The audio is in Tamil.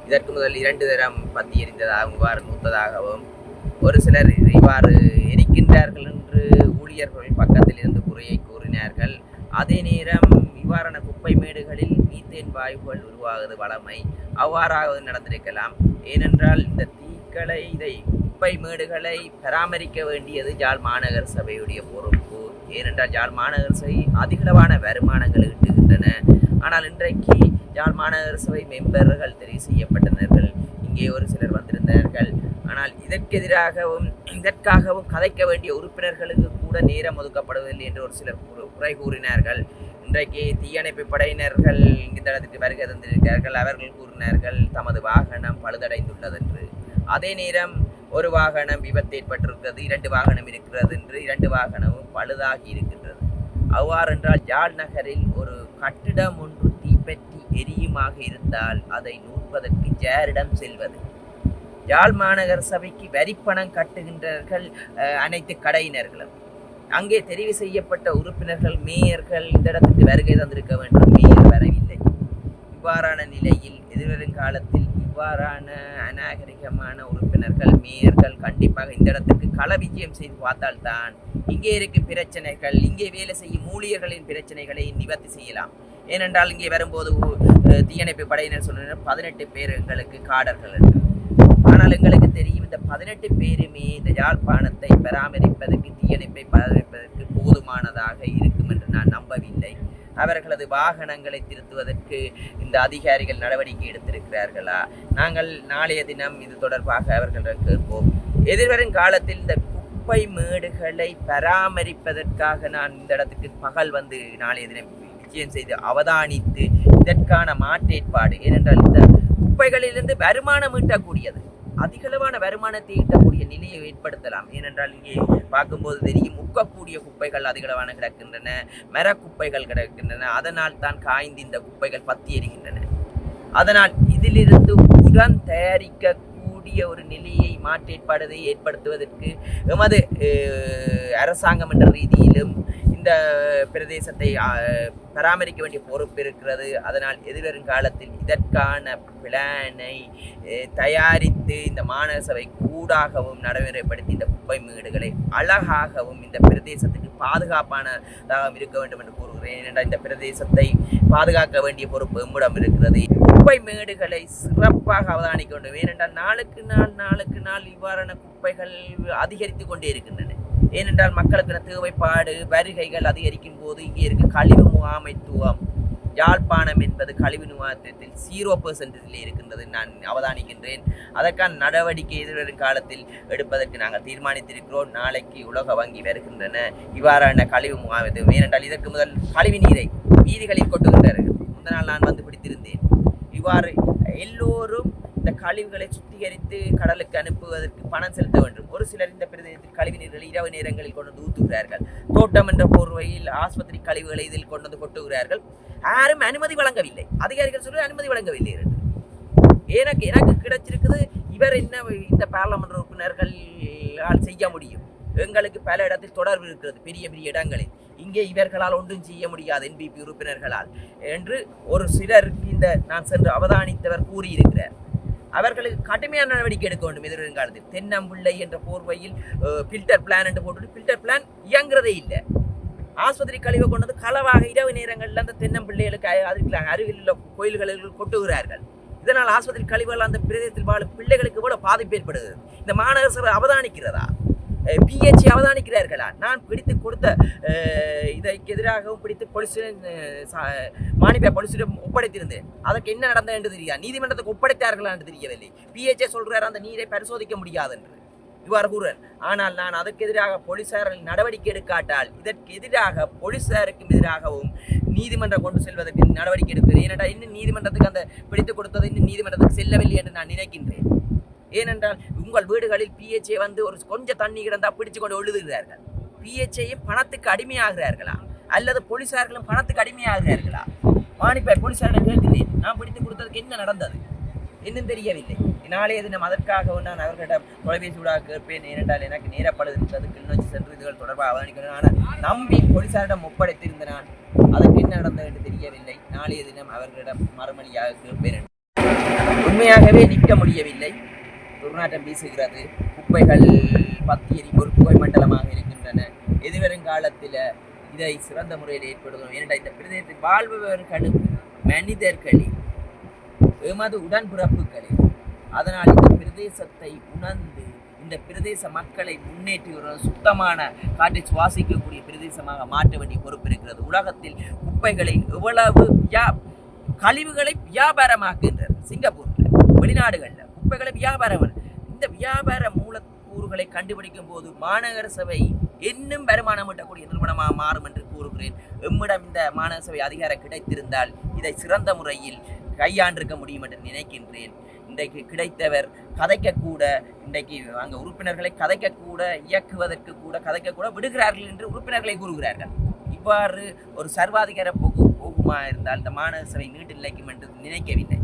இதற்கு முதல் 2 தரம் பத்தி எறிந்ததாகவும் இவ்வாறு நூத்ததாகவும் ஒரு சிலர் இவ்வாறு எரிக்கின்றார்கள் என்று ஊழியர்கள் பக்கத்தில் இருந்து குறையை கூறினார்கள். அதே நேரம் இவ்வாறான குப்பை மேடுகளில் மீத்தேன் வாயுகள் உருவாகுவது வளமை, அவ்வாறாக நடந்திருக்கலாம். ஏனென்றால் இந்த தீக்களை குப்பை மேடுகளை பராமரிக்க வேண்டியது யாழ் மாநகர சபையுடைய பொறுப்பு. ஏனென்றால் யாழ் மாநகர சபை அதிகளவான வருமானங்கள் ஈட்டுகின்றன. ஆனால் இன்றைக்கு யாழ் மாநகர சபை மெம்பர்கள் தெரிவு செய்யப்பட்டனர்கள். இங்கே ஒரு சிலர் வந்திருந்தார்கள். ஆனால் இதற்காகவும் கதைக்க வேண்டிய உறுப்பினர்களுக்கு கூட நேரம் ஒதுக்கப்படுவதில்லை என்று ஒரு சிலர் குறை கூறினார்கள். இன்றைக்கு தீயணைப்பு படையினர்கள் இந்த இடத்துக்கு வருகை தந்திருக்கிறார்கள். அவர்கள் கூறினார்கள் தமது வாகனம் பழுதடைந்துள்ளது என்று. அதே நேரம் ஒரு வாகனம் விபத்து ஏற்பட்டிருக்கிறது, 2 வாகனம் இருக்கிறது என்று 2 வாகனமும் பழுதாகி இருக்கின்றது. அவ்வாறு என்றால் யாழ் நகரில் ஒரு கட்டிடம் ஒன்று தீப்பற்றி எரியுமாக இருந்தால் அதை நூற்பதற்கு யாரிடம் செல்வது? யாழ் மாநகர சபைக்கு வரிப்பணம் கட்டுகின்றார்கள் அனைத்து கடையினர்களும். அங்கே தெரிவு செய்யப்பட்ட உறுப்பினர்கள் மேயர்கள் இந்த இடத்துக்கு வருகை தந்திருக்க வேண்டும், மேயர் வரவில்லை. இவ்வாறான நிலையில் எதிர்வரும் காலத்தில் இவ்வாறான அநாகரிகமான உறுப்பினர்கள் மேயர்கள் கண்டிப்பாக இந்த இடத்துக்கு கள விஜயம் செய்து பார்த்தால்தான் இங்கே இருக்கும் பிரச்சனைகள், இங்கே வேலை செய்யும் ஊழியர்களின் பிரச்சனைகளை நிவர்த்தி செய்யலாம். ஏனென்றால் இங்கே வரும்போது தீயணைப்பு படையினர் சொன்ன 18 பேர் எங்களுக்கு காடர்கள் என்று. ஆனால் எங்களுக்கு தெரியும் இந்த 18 பேருமே இந்த யாழ்ப்பாணத்தை பராமரிப்பதற்கு, தீயணைப்பை பராமரிப்பதற்கு போதுமானதாக இருக்கும் என்று நான் நம்பவில்லை. அவர்களது வாகனங்களை திருத்துவதற்கு இந்த அதிகாரிகள் நடவடிக்கை எடுத்திருக்கிறார்களா? நாங்கள் நாளைய தினம் இது தொடர்பாக அவர்களிடம் கேட்போம். எதிர்வரும் காலத்தில் இந்த குப்பை மேடுகளை பராமரிப்பதற்காக நான் இந்த இடத்துக்கு பகல் வந்து நாளைய தினம் விஜயம் செய்து அவதானித்து இதற்கான மாற்றேற்பாடு, ஏனென்றால் இந்த குப்பைகளிலிருந்து வருமானம் ஈட்டக்கூடியது, அதிகளவான வருமானத்தை ஈட்டக்கூடிய நிலையை ஏற்படுத்தலாம். ஏனென்றால் இங்கே பார்க்கும்போது தெரியும் முக்கக்கூடிய குப்பைகள் அதிகளவான கிடக்கின்றன, மரக்குப்பைகள் கிடக்கின்றன. அதனால் தான் காய்ந்து இந்த குப்பைகள் பத்தி எறிகின்றன. அதனால் இதிலிருந்து உரம் தயாரிக்கக்கூடிய ஒரு நிலையை மாற்றேற்பாடுதை ஏற்படுத்துவதற்கு எமது அரசாங்கம் என்ற ரீதியிலும் இந்த பிரதேசத்தை பராமரிக்க வேண்டிய பொறுப்பு இருக்கிறது. அதனால் எதிர்வரும் காலத்தில் இதற்கான பிளானை தயாரித்து இந்த மாநகர சபை கூடாகவும் நடைமுறைப்படுத்தி இந்த குப்பை மேடுகளை அழகாகவும் இந்த பிரதேசத்துக்கு பாதுகாப்பானதாக இருக்க வேண்டும் என்று கூறுகிறேன். ஏனென்றால் இந்த பிரதேசத்தை பாதுகாக்க வேண்டிய பொறுப்பு எம்மிடம் இருக்கிறது. குப்பை மேடுகளை சிறப்பாக அவதானிக்க வேண்டும். ஏனென்றால் நாளுக்கு நாள் இவ்வாறான குப்பைகள் அதிகரித்து கொண்டே இருக்கின்றன. ஏனென்றால் மக்களுக்கான தேவைப்பாடு வருகைகள் அதிகரிக்கும் போது இங்கே இருக்க கழிவு முகாமைத்துவம் யாழ்ப்பாணம் என்பது கழிவு நிவாரணத்தில் 0% இருக்கின்றது நான் அவதானிக்கின்றேன். அதற்கான நடவடிக்கை எதிர்வரும் காலத்தில் எடுப்பதற்கு நாங்கள் தீர்மானித்திருக்கிறோம். நாளைக்கு உலக வங்கி வருகின்றன இவ்வாறான கழிவு முகாமைத்துவம். ஏனென்றால் இதற்கு முதல் கழிவு நீரை வீதிகளில் கொட்டுகின்றார்கள். முந்த நாள் நான் வந்து பிடித்திருந்தேன். இவ்வாறு எல்லோரும் இந்த கழிவுகளை சுத்திகரித்து கடலுக்கு அனுப்புவதற்கு பணம் செலுத்த வேண்டும். ஒரு சிலர் இந்த பிரதேசத்தில் கழிவு நீர்களை இரவு நேரங்களில் கொண்டு வந்து ஊற்றுகிறார்கள். தோட்டம் என்ற போர்வையில் ஆஸ்பத்திரி கழிவுகளை இதில் கொண்டு வந்து கொட்டுகிறார்கள். யாரும் அனுமதி வழங்கவில்லை. அதிகாரிகள் சொல்லி அனுமதி வழங்கவில்லை. எனக்கு கிடைச்சிருக்குது. இவர் என்ன இந்த பாராளுமன்ற உறுப்பினர்களால் செய்ய முடியும்? எங்களுக்கு பல இடத்தில் தொடர்பு இருக்கிறது, பெரிய பெரிய இடங்களில். இங்கே இவர்களால் ஒன்றும் செய்ய முடியாது, என்பிபி உறுப்பினர்களால் என்று ஒரு சிலருக்கு இந்த நான் சென்று அவதானித்தவர் கூறியிருக்கிறார். அவர்களுக்கு கடுமையான நடவடிக்கை எடுக்க வேண்டும். எதிர்வரும் காலத்தில் தென்னம்பிள்ளை என்ற போர்வையில் ஃபில்டர் பிளான் என்று போட்டு ஃபில்டர் பிளான் இயங்குறதே இல்லை. ஆஸ்பத்திரி கழிவை கொண்டது களவாக இரவு நேரங்களில் அந்த தென்னம்பிள்ளைகளுக்கு அருகில் உள்ள கோயில்களில் கொட்டுகிறார்கள். இதனால் ஆஸ்பத்திரி கழிவுகள் அந்த பிரதேசத்தில் வாழும் பிள்ளைகளுக்கு கூட பாதிப்பு ஏற்படுகிறது. இந்த மாநகர சபை அவதானிக்கிறதா? பிஹெச்சி அவதானிக்கிறார்களா? நான் பிடித்து கொடுத்த இதற்கு எதிராகவும் பிடித்து மானிப்பா போலீசிடம் ஒப்படைத்திருந்தேன். அதற்கு என்ன நடந்தது என்று தெரியாது. நீதிமன்றத்துக்கு ஒப்படைத்தார்களா என்று தெரியவில்லை. பிஹெச்ஏ சொல்றார் அந்த நீரை பரிசோதிக்க முடியாது என்று இவ்வாறு கூறுறார். ஆனால் நான் அதற்கு எதிராக போலீசார்கள் நடவடிக்கை எடுக்காட்டால் இதற்கு எதிராக போலீசாருக்கும் எதிராகவும் நீதிமன்றம் கொண்டு செல்வதற்கு நடவடிக்கை எடுக்கிறேன். ஏனென்றால் இன்னும் நீதிமன்றத்துக்கு அந்த பிடித்துக் கொடுத்தது இன்னும் நீதிமன்றத்துக்கு செல்லவில்லை என்று நான் நினைக்கின்றேன். ஏனென்றால் உங்கள் வீடுகளில் பிஹெச்ஏ வந்து ஒரு கொஞ்சம் தண்ணி கிடந்தா பிடிச்சு கொண்டு எழுதுகிறார்கள். பிஹெச்ஏயும் பணத்துக்கு அடிமையாகிறார்களா அல்லது போலீசார்களும் பணத்துக்கு அடிமையாகிறார்களா? மானிப்பாய் போலீசாரிடம் கேட்கிறேன், நான் பிடித்து கொடுத்ததுக்கு என்ன நடந்தது இன்னும் தெரியவில்லை. நாளைய தினம் அதற்காக நான் அவர்களிடம் தொலைபேசி ஊடாக கேட்பேன். ஏனென்றால் எனக்கு நேரப்படுகிறது கிளிநொச்சி சென்று இதுகள் தொடர்பாக அவதானிக்கிறேன். ஆனால் நம்பி போலீசாரிடம் ஒப்படைத்திருந்த நான் அதற்கு என்ன நடந்தது என்று தெரியவில்லை. நாளைய தினம் அவர்களிடம் மறுமொழியாக கேட்பேன். உண்மையாகவே நிற்க முடியவில்லை. துர்நாற்றம் வீசுகிறது. குப்பைகள் பத்தி எரியும் ஒரு புகை மண்டலமாக இருக்கின்றன. எதிர்வரும் காலத்தில் இதை சிறந்த முறையில் ஏற்படுத்தும். ஏனென்றால் இந்த பிரதேசத்தில் வாழ்பவர்களும் மனிதர்களே, எமது உடன்பிறப்புகளே. அதனால் இந்த பிரதேசத்தை உணர்ந்து இந்த பிரதேச மக்களை முன்னேற்றுகிற சுத்தமான காற்றை சுவாசிக்கக்கூடிய பிரதேசமாக மாற்ற வேண்டிய பொறுப்பு இருக்கிறது. உலகத்தில் குப்பைகளை எவ்வளவு கழிவுகளை வியாபாரமாக்குகின்றது. சிங்கப்பூர்ல, வெளிநாடுகள்ல குப்பைகளை வியாபாரம். இந்த வியாபார மூலக்கூறுகளை கண்டுபிடிக்கும் போது மாநகர சபை இன்னும் வருமானம் ஈட்டக்கூடிய நிறுவனமாக மாறும் என்று கூறுகிறேன். எம்மிடம் இந்த மாநகர சபை அதிகாரம் கிடைத்திருந்தால் இதை சிறந்த முறையில் கையாண்டிருக்க முடியும் என்று நினைக்கின்றேன். இன்றைக்கு கிடைத்தவர் கதைக்கக்கூட, இன்றைக்கு அங்கே உறுப்பினர்களை கதைக்கக்கூட, இயக்குவதற்கு கூட கதைக்கக்கூட விடுகிறார்கள் என்று உறுப்பினர்களை கூறுகிறார்கள். இவ்வாறு ஒரு சர்வாதிகார போகுமா இருந்தால் இந்த மாநகர சபை நீண்டு நிலைக்கும் என்று நினைக்கவில்லை.